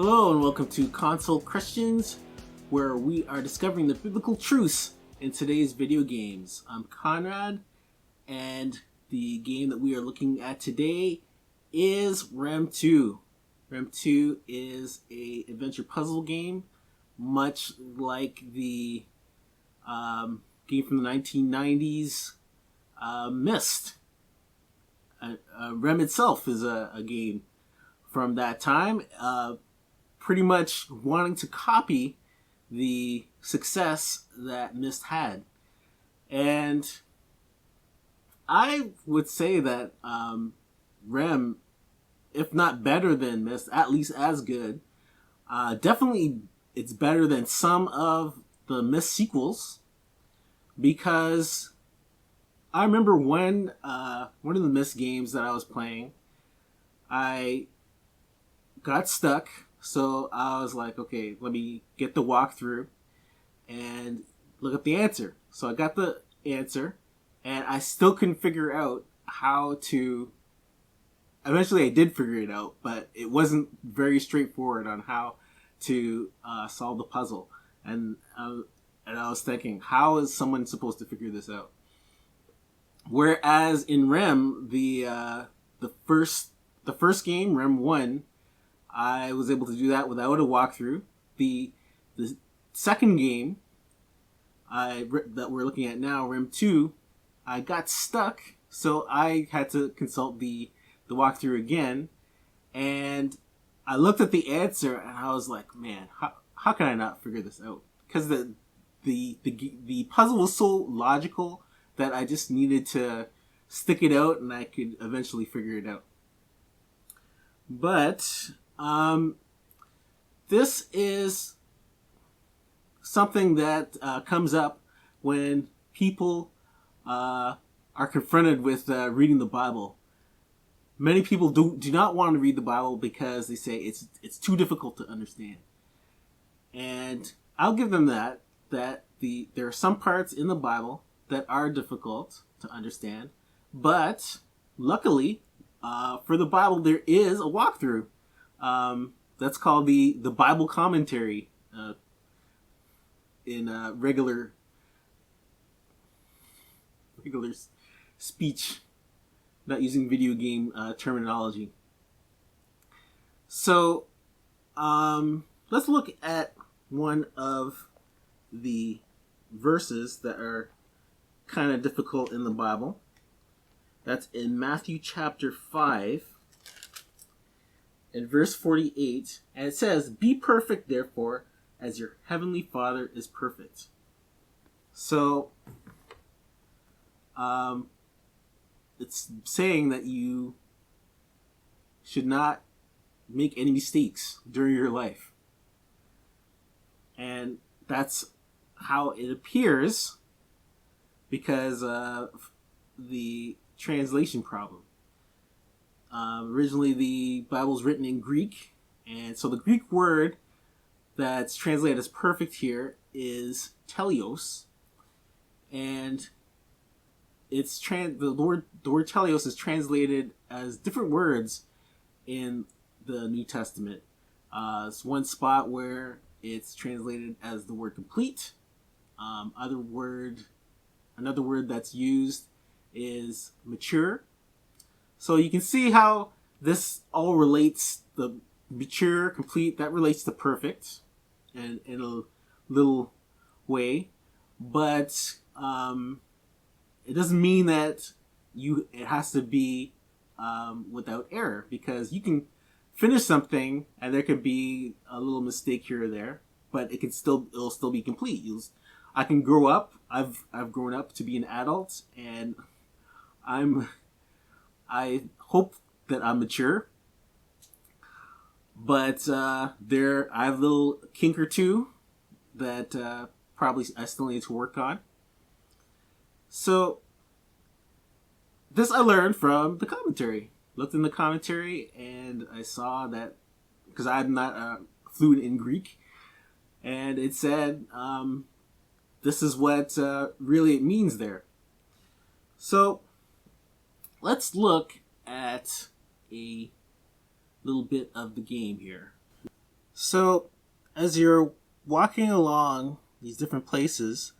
Hello and welcome to Console Christians, where we are discovering the biblical truths in today's video games. I'm Conrad, and the game that we are looking at today is Rhem 2. Rhem 2 is a adventure puzzle game, much like the game from the 1990s, Myst. Rhem itself is a game from that time, pretty much wanting to copy the success that Myst had. And I would say that Rhem, if not better than Myst, at least as good. Definitely it's better than some of the Myst sequels, because I remember one of the Myst games that I was playing, I got stuck. So I was like, okay, let me get the walkthrough and look up the answer. So I got the answer, and I still couldn't figure out how to... Eventually I did figure it out, but it wasn't very straightforward on how to solve the puzzle. And I was thinking, how is someone supposed to figure this out? Whereas in Rhem, the first game, Rhem 1, I was able to do that without a walkthrough. The second game that we're looking at now, Rhem 2, I got stuck, so I had to consult the walkthrough again, and I looked at the answer and I was like, man, how can I not figure this out? Because the puzzle was so logical that I just needed to stick it out and I could eventually figure it out. But this is something that comes up when people are confronted with reading the Bible. Many people do not want to read the Bible because they say it's too difficult to understand. And I'll give them that there are some parts in the Bible that are difficult to understand, but luckily for the Bible there is a walkthrough. That's called the Bible commentary in regular speech, not using video game terminology. So let's look at one of the verses that are kind of difficult in the Bible. That's in Matthew chapter 5 in verse 48, and it says, "Be perfect, therefore, as your heavenly Father is perfect." So it's saying that you should not make any mistakes during your life. And that's how it appears because of the translation problem. Originally the Bible's written in Greek, and so the Greek word that's translated as perfect here is teleos, and it's the word teleos is translated as different words in the New Testament. It's one spot where it's translated as the word complete. Another word that's used is mature. So you can see how this all relates. The mature, complete, that relates to perfect, and in a little way, but it doesn't mean that it has to be without error, because you can finish something and there could be a little mistake here or there, but it'll still be complete. I can grow up. I've grown up to be an adult, and I hope that I'm mature, but I have a little kink or two that probably I still need to work on. So this I learned from the commentary. Looked in the commentary and I saw that, because I'm not fluent in Greek, and it said this is what really it means there. So let's look at a little bit of the game here. So, as you're walking along these different places,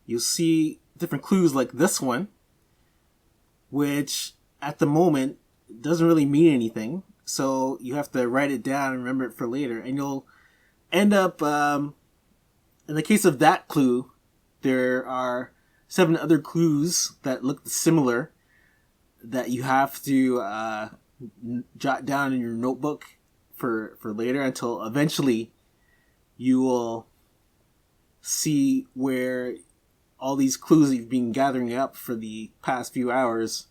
you'll see different clues like this one, which at the moment doesn't really mean anything. So you have to write it down and remember it for later. And you'll end up, in the case of that clue, there are 7 other clues that look similar that you have to jot down in your notebook for later, until eventually you will see where all these clues that you've been gathering up for the past few hours,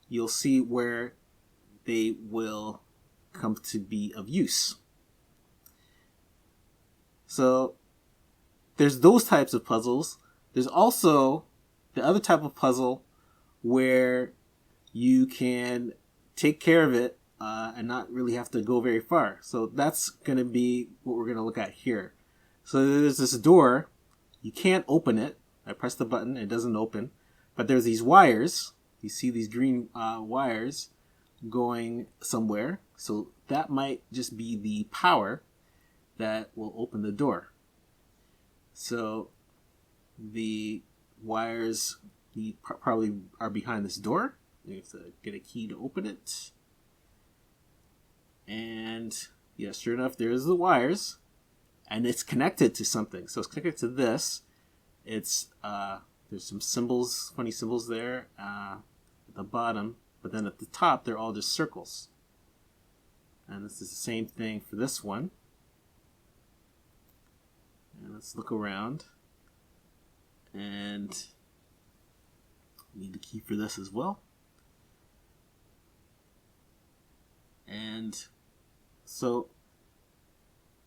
you'll see where they will come to be of use. So there's those types of puzzles. There's also the other type of puzzle where you can take care of it and not really have to go very far. So that's going to be what we're going to look at here. So there's this door. You can't open it. I press the button, it doesn't open. But there's these wires. You see these green wires going somewhere. So that might just be the power that will open the door. So the wires probably are behind this door. You have to get a key to open it. And yeah, sure enough, there's the wires. And it's connected to something. So it's connected to this. It's there's some symbols, funny symbols there at the bottom. But then at the top, they're all just circles. And this is the same thing for this one. And let's look around. And we need the key for this as well. And so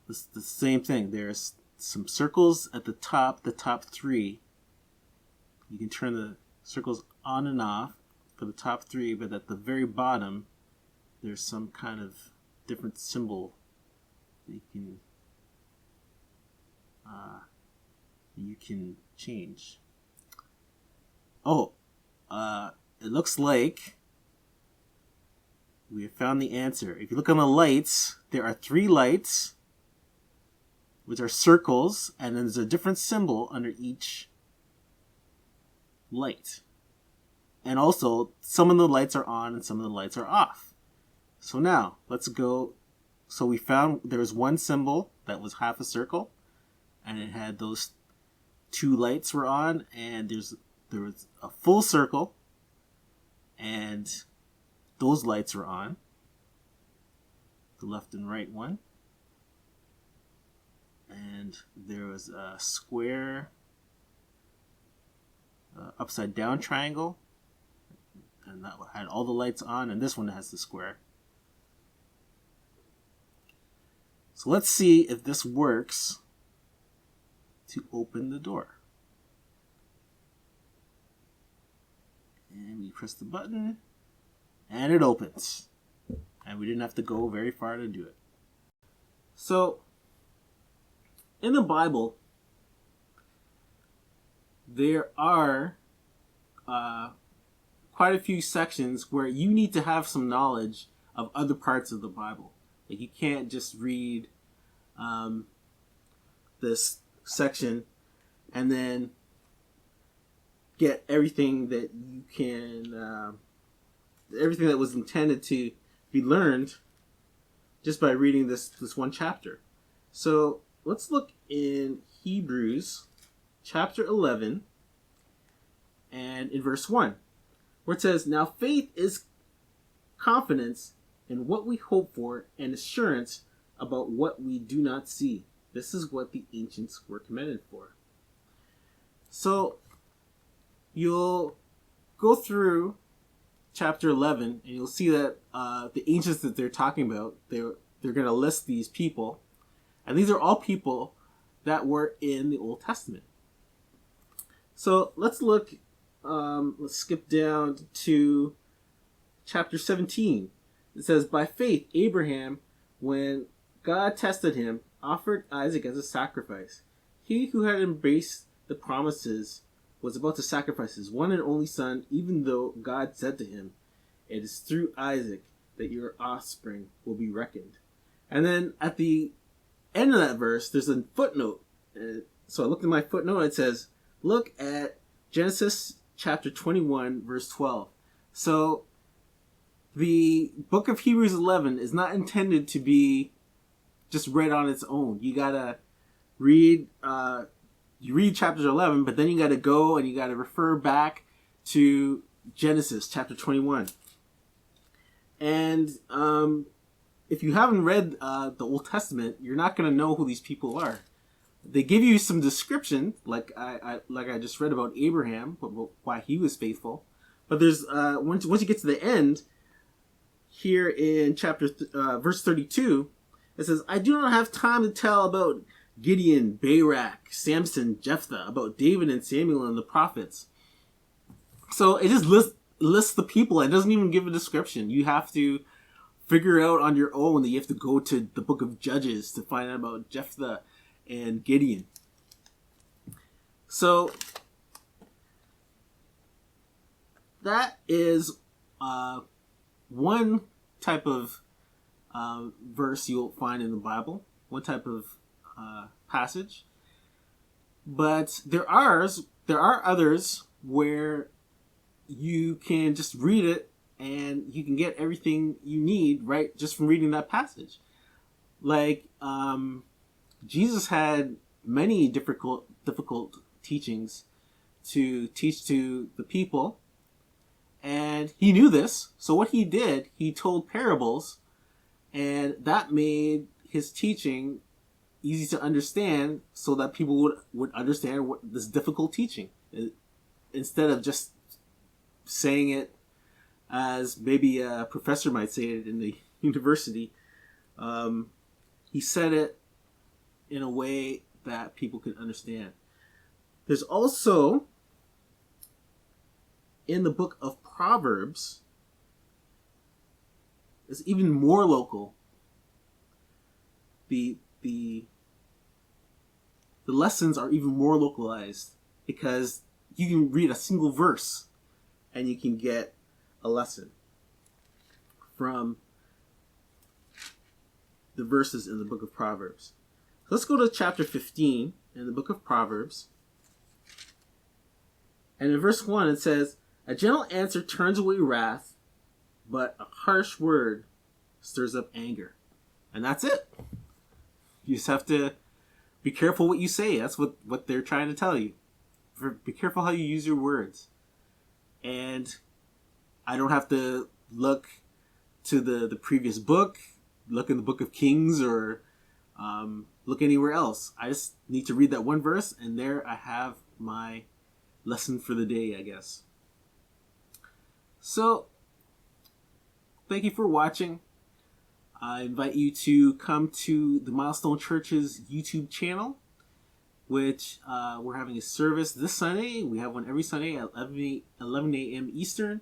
it's the same thing. There's some circles at the top 3. You can turn the circles on and off for the top 3, but at the very bottom, there's some kind of different symbol that you can change. Oh, it looks like we have found the answer. If you look on the lights, there are 3 lights, which are circles, and then there's a different symbol under each light. And also, some of the lights are on and some of the lights are off. So now, let's go. So we found there was one symbol that was half a circle, and it had those 2 lights were on, and there was a full circle, and those lights were on, the left and right one. And there was a square, upside down triangle, and that had all the lights on, and this one has the square. So let's see if this works to open the door. And we press the button, and it opens. And we didn't have to go very far to do it. So, in the Bible, there are quite a few sections where you need to have some knowledge of other parts of the Bible. Like, you can't just read this section and then get everything that you can, everything that was intended to be learned just by reading this one chapter. So let's look in Hebrews chapter 11 and in verse 1, where it says, "Now faith is confidence in what we hope for and assurance about what we do not see. This is what the ancients were commended for." So you'll go through chapter 11 and you'll see that the ancients that they're talking about, they're going to list these people. And these are all people that were in the Old Testament. So let's look, let's skip down to chapter 17. It says, "By faith, Abraham, when God tested him, offered Isaac as a sacrifice. He who had embraced the promises was about to sacrifice his one and only son, even though God said to him, It is through Isaac that your offspring will be reckoned. And then at the end of that verse, there's a footnote. So I looked at my footnote, and it says, look at Genesis chapter 21, verse 12. So the book of Hebrews 11 is not intended to be just read on its own. You gotta read, you read chapter 11, but then you gotta go and you gotta refer back to Genesis chapter 21. And if you haven't read the Old Testament, you're not gonna know who these people are. They give you some description, like I just read about Abraham, why he was faithful. But there's once you get to the end, here in chapter verse 32, it says, "I do not have time to tell about Gideon, Barak, Samson, Jephthah, about David and Samuel and the prophets." So it just lists the people. It doesn't even give a description. You have to figure out on your own. That you have to go to the book of Judges to find out about Jephthah and Gideon. So that is one type of verse you'll find in the Bible, one type of passage. But there are others where you can just read it and you can get everything you need right just from reading that passage. Like Jesus had many difficult teachings to teach to the people, and he knew this. So what he did, he told parables, and that made his teaching easy to understand, so that people would understand what this difficult teaching, instead of just saying it as maybe a professor might say it in the university. He said it in a way that people can understand. There's also, in the book of Proverbs, it's even more local. The lessons are even more localized, because you can read a single verse and you can get a lesson from the verses in the book of Proverbs. So let's go to chapter 15 in the book of Proverbs. And in verse 1 it says, "A gentle answer turns away wrath, but a harsh word stirs up anger." And that's it. You just have to be careful what you say. That's what they're trying to tell you. Be careful how you use your words. And I don't have to look to the previous book, look in the book of Kings, or look anywhere else. I just need to read that one verse, and there I have my lesson for the day, I guess. So, thank you for watching. I invite you to come to the Milestone Church's YouTube channel, which we're having a service this Sunday. We have one every Sunday at 11 a.m. Eastern.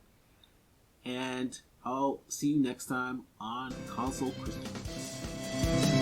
And I'll see you next time on Console Christians.